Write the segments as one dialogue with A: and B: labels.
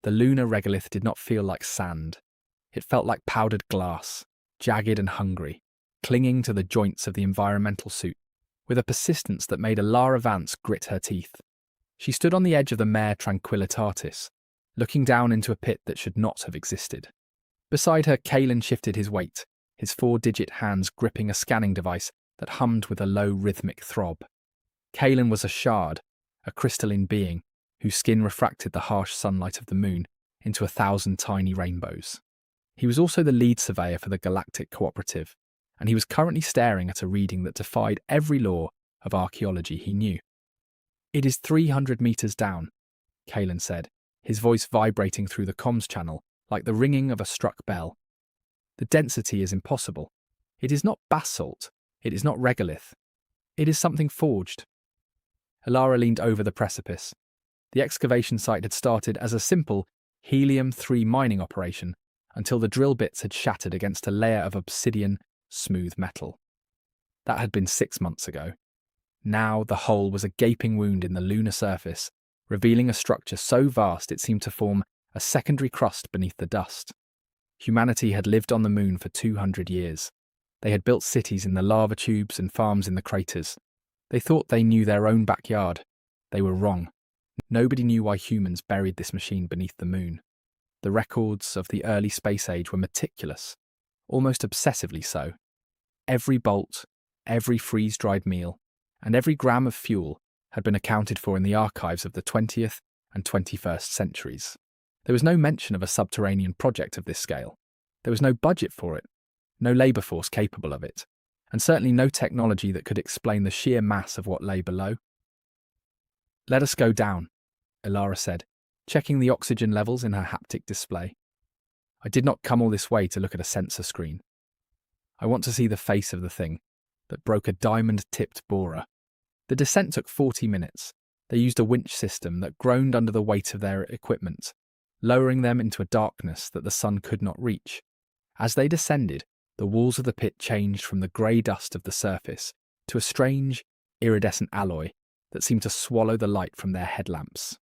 A: The lunar regolith did not feel like sand. It felt like powdered glass, jagged and hungry, clinging to the joints of the environmental suit, with a persistence that made Alara Vance grit her teeth. She stood on the edge of the Mare Tranquillitatis, looking down into a pit that should not have existed. Beside her, Kalen shifted his weight, his 4-digit hands gripping a scanning device that hummed with a low rhythmic throb. Kalen was a shard, a crystalline being, whose skin refracted the harsh sunlight of the moon into 1,000 tiny rainbows. He was also the lead surveyor for the Galactic Cooperative, and he was currently staring at a reading that defied every law of archaeology he knew. "It is 300 meters down," Kalen said, his voice vibrating through the comms channel like the ringing of a struck bell. "The density is impossible. It is not basalt. It is not regolith. It is something forged." Alara leaned over the precipice. The excavation site had started as a simple helium-3 mining operation until the drill bits had shattered against a layer of obsidian, smooth metal. That had been 6 months ago. Now the hole was a gaping wound in the lunar surface, revealing a structure so vast it seemed to form a secondary crust beneath the dust. Humanity had lived on the moon for 200 years. They had built cities in the lava tubes and farms in the craters. They thought they knew their own backyard. They were wrong. Nobody knew why humans buried this machine beneath the moon. The records of the early space age were meticulous, almost obsessively so. Every bolt, every freeze-dried meal, and every gram of fuel had been accounted for in the archives of the 20th and 21st centuries. There was no mention of a subterranean project of this scale. There was no budget for it, no labour force capable of it, and certainly no technology that could explain the sheer mass of what lay below. "Let us go down," Alara said, checking the oxygen levels in her haptic display. "I did not come all this way to look at a sensor screen. I want to see the face of the thing that broke a diamond-tipped borer." The descent took 40 minutes. They used a winch system that groaned under the weight of their equipment, lowering them into a darkness that the sun could not reach. As they descended, the walls of the pit changed from the grey dust of the surface to a strange, iridescent alloy that seemed to swallow the light from their headlamps.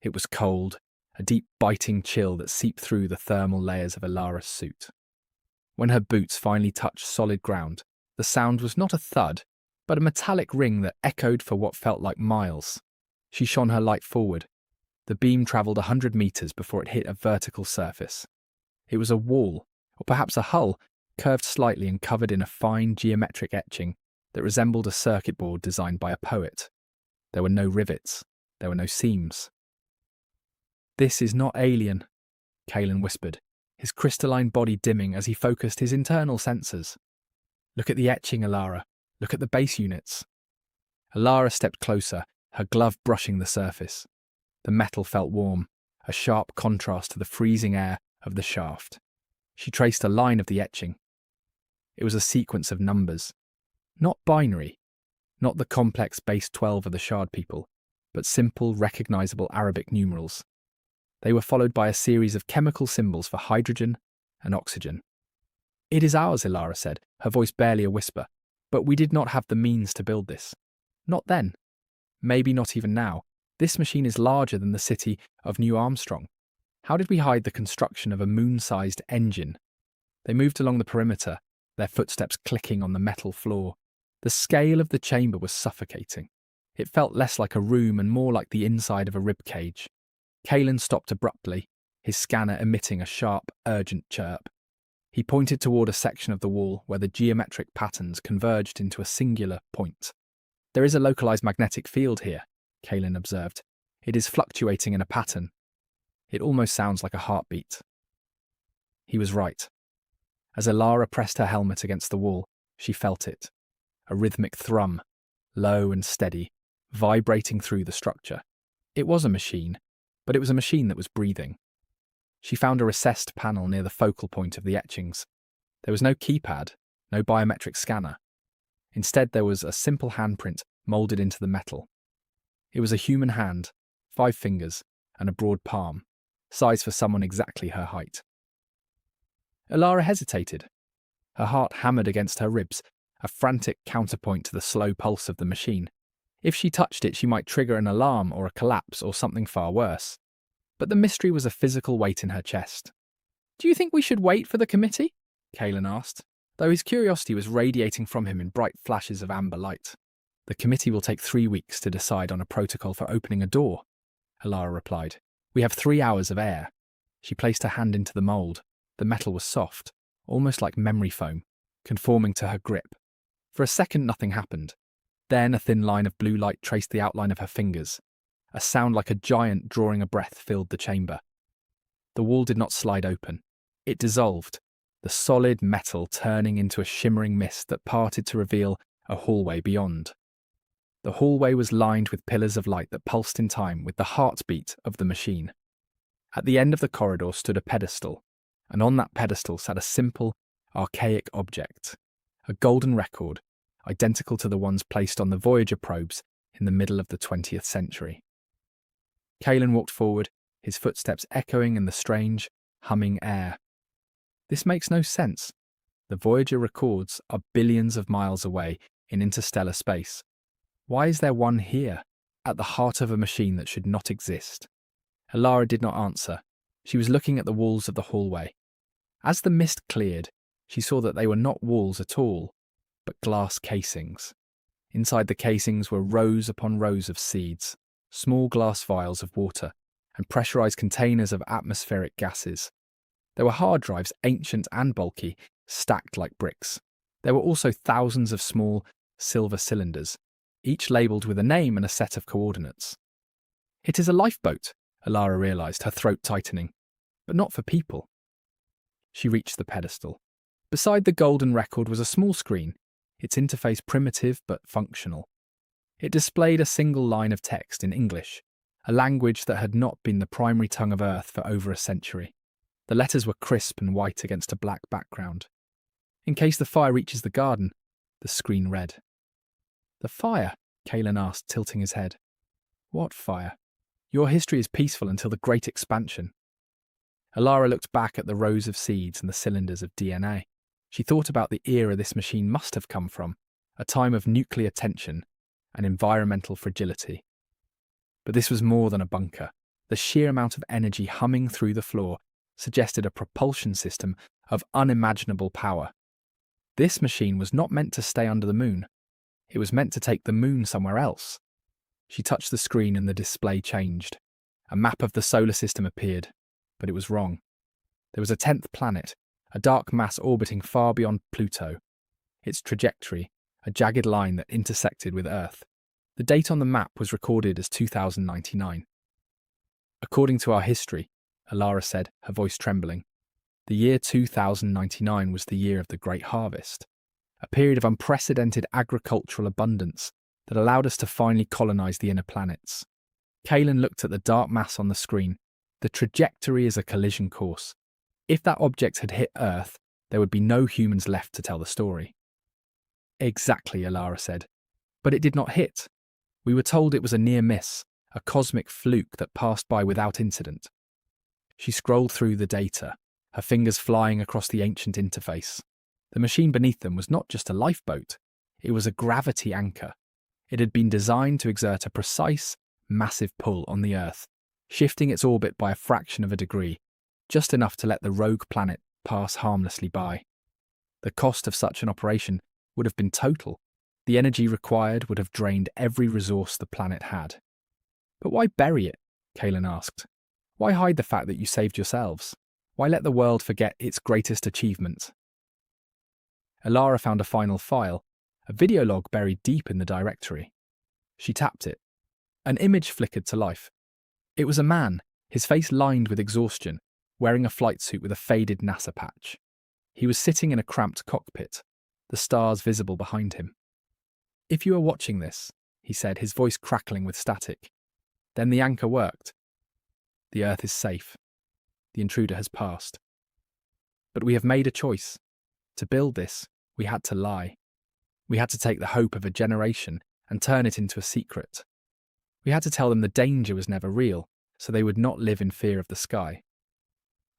A: It was cold, a deep biting chill that seeped through the thermal layers of Alara's suit. When her boots finally touched solid ground, the sound was not a thud, but a metallic ring that echoed for what felt like miles. She shone her light forward. The beam travelled 100 meters before it hit a vertical surface. It was a wall, or perhaps a hull, curved slightly and covered in a fine geometric etching that resembled a circuit board designed by a poet. There were no rivets. There were no seams. "This is not alien," Kalen whispered, his crystalline body dimming as he focused his internal sensors. "Look at the etching, Alara. Look at the base units." Alara stepped closer, her glove brushing the surface. The metal felt warm, a sharp contrast to the freezing air of the shaft. She traced a line of the etching. It was a sequence of numbers. Not binary, not the complex base 12 of the Shard people, but simple, recognizable Arabic numerals. They were followed by a series of chemical symbols for hydrogen and oxygen. "It is ours," Alara said, her voice barely a whisper, "but we did not have the means to build this. Not then. Maybe not even now. This machine is larger than the city of New Armstrong. How did we hide the construction of a moon-sized engine?" They moved along the perimeter, their footsteps clicking on the metal floor. The scale of the chamber was suffocating. It felt less like a room and more like the inside of a rib cage. Kalen stopped abruptly, his scanner emitting a sharp, urgent chirp. He pointed toward a section of the wall where the geometric patterns converged into a singular point. "There is a localized magnetic field here," Kalen observed. "It is fluctuating in a pattern. It almost sounds like a heartbeat." He was right. As Alara pressed her helmet against the wall, she felt it. A rhythmic thrum, low and steady, vibrating through the structure. It was a machine, but it was a machine that was breathing. She found a recessed panel near the focal point of the etchings. There was no keypad, no biometric scanner. Instead, there was a simple handprint moulded into the metal. It was a human hand, 5 fingers, and a broad palm, size for someone exactly her height. Alara hesitated. Her heart hammered against her ribs, a frantic counterpoint to the slow pulse of the machine. If she touched it, she might trigger an alarm or a collapse or something far worse. but the mystery was a physical weight in her chest. "Do you think we should wait for the committee?" Kalen asked, though his curiosity was radiating from him in bright flashes of amber light. "The committee will take 3 weeks to decide on a protocol for opening a door," Alara replied. "We have 3 hours of air." She placed her hand into the mould. The metal was soft, almost like memory foam, conforming to her grip. For a second, nothing happened. Then a thin line of blue light traced the outline of her fingers. A sound like a giant drawing a breath filled the chamber. The wall did not slide open. It dissolved, the solid metal turning into a shimmering mist that parted to reveal a hallway beyond. The hallway was lined with pillars of light that pulsed in time with the heartbeat of the machine. At the end of the corridor stood a pedestal, and on that pedestal sat a simple, archaic object, a golden record, identical to the ones placed on the Voyager probes in the middle of the 20th century. Kalen walked forward, his footsteps echoing in the strange, humming air. This makes no sense. The Voyager records are billions of miles away in interstellar space. Why is there one here, at the heart of a machine that should not exist? Alara did not answer. She was looking at the walls of the hallway. As the mist cleared, she saw that they were not walls at all, but glass casings. Inside the casings were rows upon rows of seeds, small glass vials of water, and pressurized containers of atmospheric gases. There were hard drives, ancient and bulky, stacked like bricks. There were also thousands of small, silver cylinders, each labelled with a name and a set of coordinates. "It is a lifeboat," Alara realised, her throat tightening, "but not for people." She reached the pedestal. Beside the golden record was a small screen, its interface primitive but functional. It displayed a single line of text in English, a language that had not been the primary tongue of Earth for over a century. The letters were crisp and white against a black background. "In case the fire reaches the garden," the screen read. "The fire?" Kalen asked, tilting his head. "What fire? Your history is peaceful until the Great Expansion." Alara looked back at the rows of seeds and the cylinders of DNA. She thought about the era this machine must have come from, a time of nuclear tension and environmental fragility. But this was more than a bunker. The sheer amount of energy humming through the floor suggested a propulsion system of unimaginable power. This machine was not meant to stay under the moon. It was meant to take the moon somewhere else. She touched the screen and the display changed. A map of the solar system appeared, but it was wrong. There was a 10th planet, a dark mass orbiting far beyond Pluto. Its trajectory, a jagged line that intersected with Earth. The date on the map was recorded as 2099. "According to our history," Alara said, her voice trembling, "the year 2099 was the year of the Great Harvest, a period of unprecedented agricultural abundance that allowed us to finally colonize the inner planets." Kalen looked at the dark mass on the screen. "The trajectory is a collision course. If that object had hit Earth, there would be no humans left to tell the story." "Exactly," Alara said. "But it did not hit. We were told it was a near miss, a cosmic fluke that passed by without incident." She scrolled through the data, her fingers flying across the ancient interface. The machine beneath them was not just a lifeboat, it was a gravity anchor. It had been designed to exert a precise, massive pull on the Earth, shifting its orbit by a fraction of a degree, just enough to let the rogue planet pass harmlessly by. The cost of such an operation would have been total. The energy required would have drained every resource the planet had. "But why bury it?" Kalen asked. "Why hide the fact that you saved yourselves? Why let the world forget its greatest achievement?" Alara found a final file, a video log buried deep in the directory. She tapped it. An image flickered to life. It was a man, his face lined with exhaustion, wearing a flight suit with a faded NASA patch. He was sitting in a cramped cockpit, the stars visible behind him. "If you are watching this," he said, his voice crackling with static, "then the anchor worked. The Earth is safe. The intruder has passed. But we have made a choice. To build this, we had to lie. We had to take the hope of a generation and turn it into a secret. We had to tell them the danger was never real, so they would not live in fear of the sky.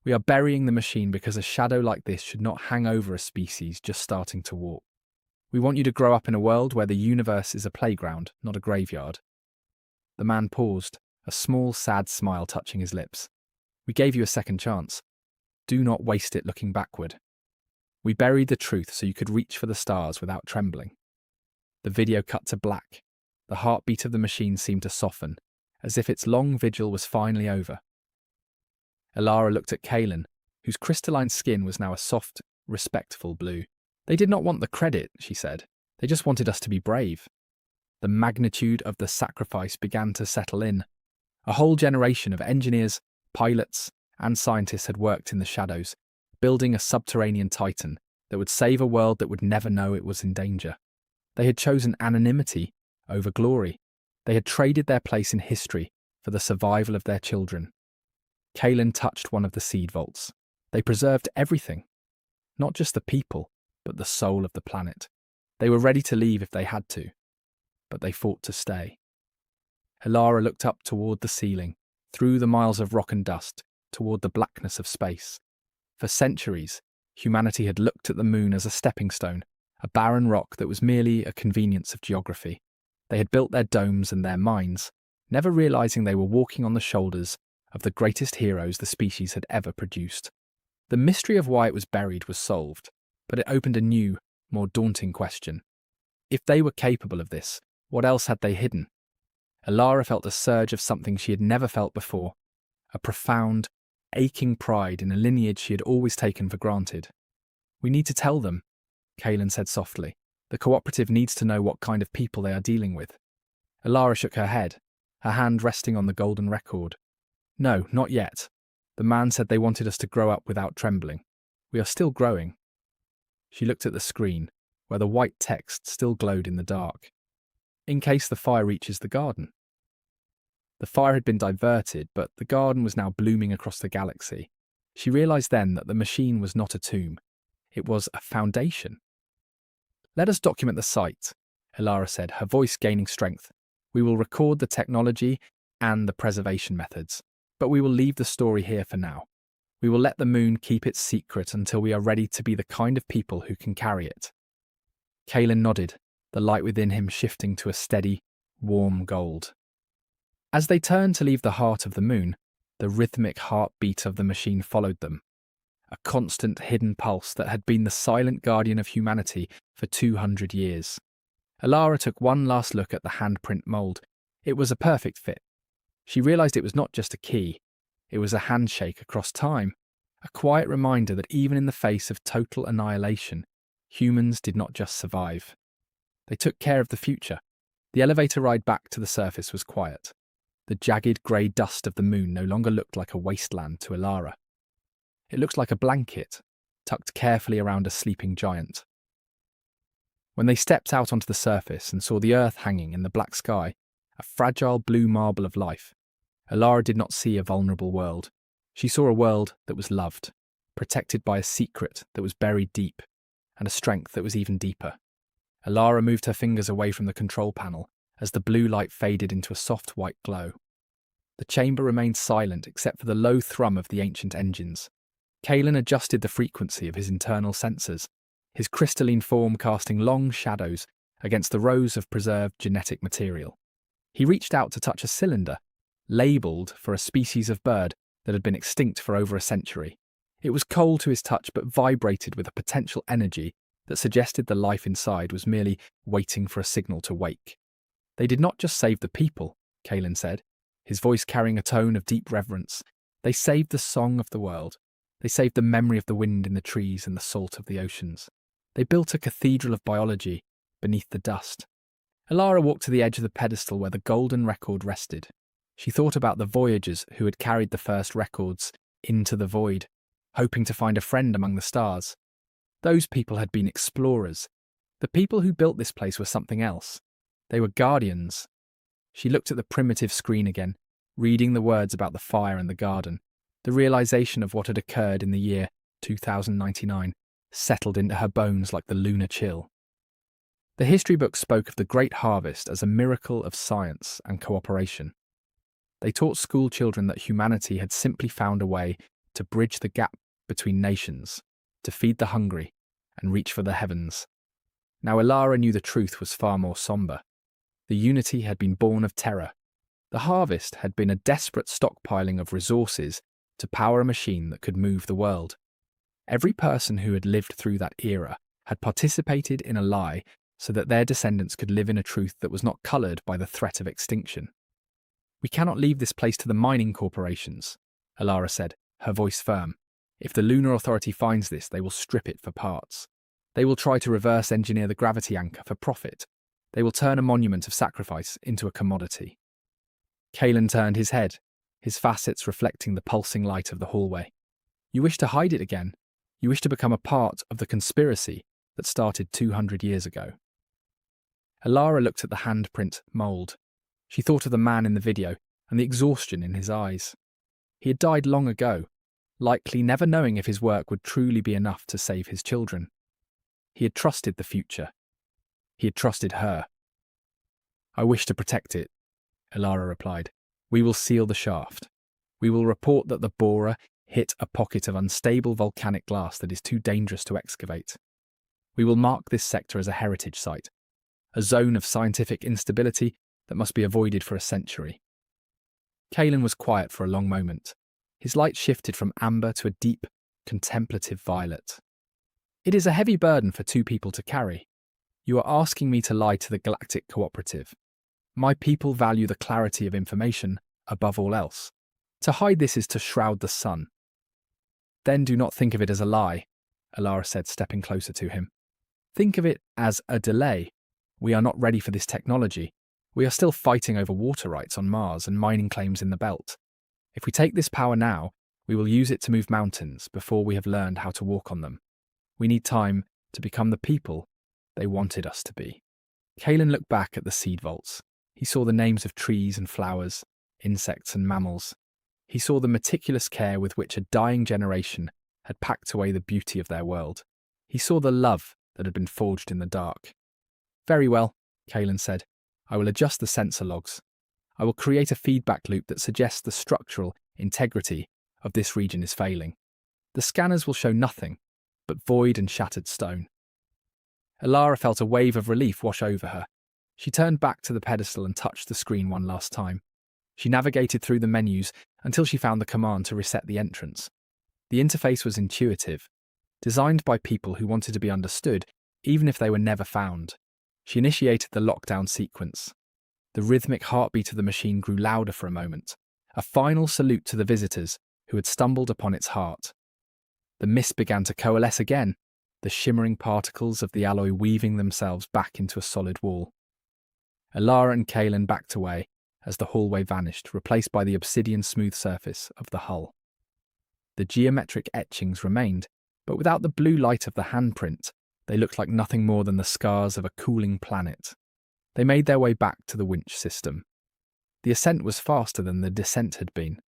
A: We are burying the machine because a shadow like this should not hang over a species just starting to walk. We want you to grow up in a world where the universe is a playground, not a graveyard." The man paused, a small, sad smile touching his lips. "We gave you a second chance. Do not waste it looking backward. We buried the truth so you could reach for the stars without trembling." The video cut to black. The heartbeat of the machine seemed to soften, as if its long vigil was finally over. Alara looked at Kaelin, whose crystalline skin was now a soft, respectful blue. "They did not want the credit," she said. "They just wanted us to be brave." The magnitude of the sacrifice began to settle in. A whole generation of engineers, pilots, and scientists had worked in the shadows, building a subterranean titan that would save a world that would never know it was in danger. They had chosen anonymity over glory. They had traded their place in history for the survival of their children. Kaelin touched one of the seed vaults. They preserved everything. Not just the people, but the soul of the planet. They were ready to leave if they had to, but they fought to stay. Alara looked up toward the ceiling, through the miles of rock and dust, toward the blackness of space. For centuries, humanity had looked at the moon as a stepping stone, a barren rock that was merely a convenience of geography. They had built their domes and their mines, never realizing they were walking on the shoulders of the greatest heroes the species had ever produced. The mystery of why it was buried was solved, but it opened a new, more daunting question. If they were capable of this, what else had they hidden? Alara felt a surge of something she had never felt before, a profound, aching pride in a lineage she had always taken for granted. "We need to tell them," Kaelin said softly. "The cooperative needs to know what kind of people they are dealing with." Alara shook her head, her hand resting on the golden record. "No, not yet. The man said they wanted us to grow up without trembling. We are still growing." She looked at the screen, where the white text still glowed in the dark. "In case the fire reaches the garden." The fire had been diverted, but the garden was now blooming across the galaxy. She realized then that the machine was not a tomb. It was a foundation. "Let us document the site," Alara said, her voice gaining strength. "We will record the technology and the preservation methods, but we will leave the story here for now. We will let the moon keep its secret until we are ready to be the kind of people who can carry it." Kaelin nodded, the light within him shifting to a steady, warm gold. As they turned to leave the heart of the moon, the rhythmic heartbeat of the machine followed them, a constant hidden pulse that had been the silent guardian of humanity for 200 years. Alara took one last look at the handprint mould. It was a perfect fit. She realized it was not just a key, it was a handshake across time, a quiet reminder that even in the face of total annihilation, humans did not just survive. They took care of the future. The elevator ride back to the surface was quiet. The jagged grey dust of the moon no longer looked like a wasteland to Alara. It looked like a blanket, tucked carefully around a sleeping giant. When they stepped out onto the surface and saw the Earth hanging in the black sky, a fragile blue marble of life, Alara did not see a vulnerable world. She saw a world that was loved, protected by a secret that was buried deep, and a strength that was even deeper. Alara moved her fingers away from the control panel as the blue light faded into a soft white glow. The chamber remained silent except for the low thrum of the ancient engines. Kaelin adjusted the frequency of his internal sensors, his crystalline form casting long shadows against the rows of preserved genetic material. He reached out to touch a cylinder, labelled for a species of bird that had been extinct for over a century. It was cold to his touch but vibrated with a potential energy that suggested the life inside was merely waiting for a signal to wake. "They did not just save the people," Kaelin said, his voice carrying a tone of deep reverence. "They saved the song of the world. They saved the memory of the wind in the trees and the salt of the oceans. They built a cathedral of biology beneath the dust." Alara walked to the edge of the pedestal where the golden record rested. She thought about the voyagers who had carried the first records into the void, hoping to find a friend among the stars. Those people had been explorers. The people who built this place were something else. They were guardians. She looked at the primitive screen again, reading the words about the fire and the garden. The realization of what had occurred in the year 2099 settled into her bones like the lunar chill. The history books spoke of the Great Harvest as a miracle of science and cooperation. They taught school children that humanity had simply found a way to bridge the gap between nations, to feed the hungry, and reach for the heavens. Now Alara knew the truth was far more somber. The unity had been born of terror. The harvest had been a desperate stockpiling of resources to power a machine that could move the world. Every person who had lived through that era had participated in a lie so that their descendants could live in a truth that was not coloured by the threat of extinction. "We cannot leave this place to the mining corporations," Alara said, her voice firm. "If the Lunar Authority finds this, they will strip it for parts. They will try to reverse engineer the gravity anchor for profit. They will turn a monument of sacrifice into a commodity." Kalen turned his head, his facets reflecting the pulsing light of the hallway. "You wish to hide it again? You wish to become a part of the conspiracy that started 200 years ago?" Alara looked at the handprint mould. She thought of the man in the video and the exhaustion in his eyes. He had died long ago, likely never knowing if his work would truly be enough to save his children. He had trusted the future. He had trusted her. "I wish to protect it," Alara replied. "We will seal the shaft. We will report that the borer hit a pocket of unstable volcanic glass that is too dangerous to excavate. We will mark this sector as a heritage site, a zone of scientific instability that must be avoided for a century." Kalen was quiet for a long moment. His light shifted from amber to a deep, contemplative violet. "It is a heavy burden for two people to carry. You are asking me to lie to the Galactic Cooperative. My people value the clarity of information above all else. To hide this is to shroud the sun." "Then do not think of it as a lie," Alara said, stepping closer to him. "Think of it as a delay. We are not ready for this technology. We are still fighting over water rights on Mars and mining claims in the belt. If we take this power now, we will use it to move mountains before we have learned how to walk on them. We need time to become the people they wanted us to be." Kalen looked back at the seed vaults. He saw the names of trees and flowers, insects and mammals. He saw the meticulous care with which a dying generation had packed away the beauty of their world. He saw the love that had been forged in the dark. "Very well," Kalen said. "I will adjust the sensor logs. I will create a feedback loop that suggests the structural integrity of this region is failing. The scanners will show nothing but void and shattered stone." Alara felt a wave of relief wash over her. She turned back to the pedestal and touched the screen one last time. She navigated through the menus until she found the command to reset the entrance. The interface was intuitive, designed by people who wanted to be understood, even if they were never found. She initiated the lockdown sequence. The rhythmic heartbeat of the machine grew louder for a moment, a final salute to the visitors who had stumbled upon its heart. The mist began to coalesce again, the shimmering particles of the alloy weaving themselves back into a solid wall. Alara and Kalen backed away as the hallway vanished, replaced by the obsidian-smooth surface of the hull. The geometric etchings remained, but without the blue light of the handprint, they looked like nothing more than the scars of a cooling planet. They made their way back to the winch system. The ascent was faster than the descent had been.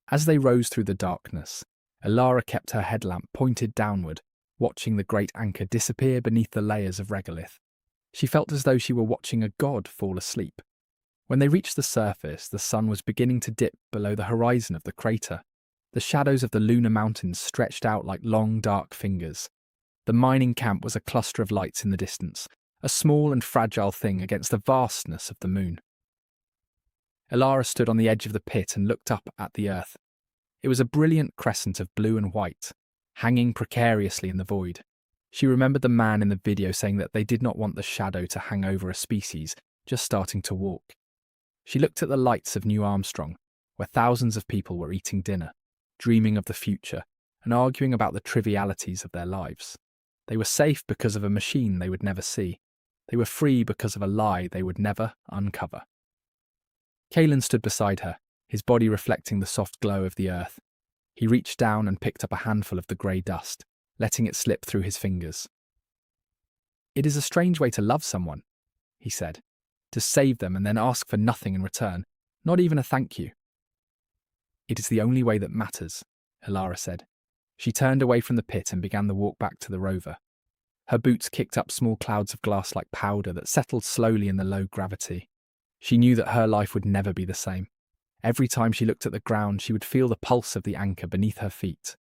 A: As they rose through the darkness, Alara kept her headlamp pointed downward, watching the great anchor disappear beneath the layers of regolith. She felt as though she were watching a god fall asleep. When they reached the surface, the sun was beginning to dip below the horizon of the crater. The shadows of the lunar mountains stretched out like long, dark fingers. The mining camp was a cluster of lights in the distance, a small and fragile thing against the vastness of the moon. Alara stood on the edge of the pit and looked up at the earth. It was a brilliant crescent of blue and white, hanging precariously in the void. She remembered the man in the video saying that they did not want the shadow to hang over a species just starting to walk. She looked at the lights of New Armstrong, where thousands of people were eating dinner, dreaming of the future, and arguing about the trivialities of their lives. They were safe because of a machine they would never see. They were free because of a lie they would never uncover. Kalen stood beside her, his body reflecting the soft glow of the earth. He reached down and picked up a handful of the grey dust, letting it slip through his fingers. "It is a strange way to love someone," he said, "to save them and then ask for nothing in return, not even a thank you." "It is the only way that matters," Alara said. She turned away from the pit and began the walk back to the rover. Her boots kicked up small clouds of glass like powder that settled slowly in the low gravity. She knew that her life would never be the same. Every time she looked at the ground, she would feel the pulse of the anchor beneath her feet.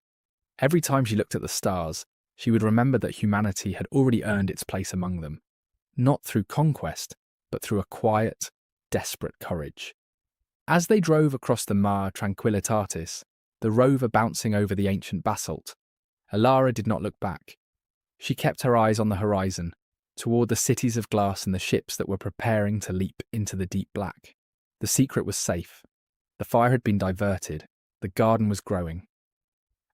A: Every time she looked at the stars, she would remember that humanity had already earned its place among them, not through conquest, but through a quiet, desperate courage. As they drove across the Mare Tranquillitatis, the rover bouncing over the ancient basalt, Alara did not look back. She kept her eyes on the horizon, toward the cities of glass and the ships that were preparing to leap into the deep black. The secret was safe. The fire had been diverted. The garden was growing.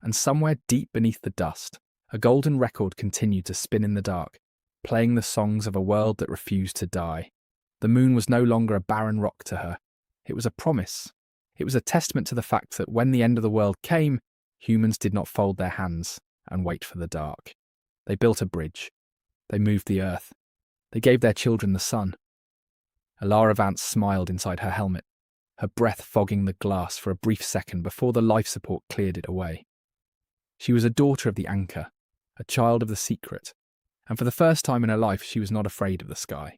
A: And somewhere deep beneath the dust, a golden record continued to spin in the dark, playing the songs of a world that refused to die. The moon was no longer a barren rock to her. It was a promise. It was a testament to the fact that when the end of the world came, humans did not fold their hands and wait for the dark. They built a bridge. They moved the earth. They gave their children the sun. Alara Vance smiled inside her helmet, her breath fogging the glass for a brief second before the life support cleared it away. She was a daughter of the anchor, a child of the secret, and for the first time in her life she was not afraid of the sky.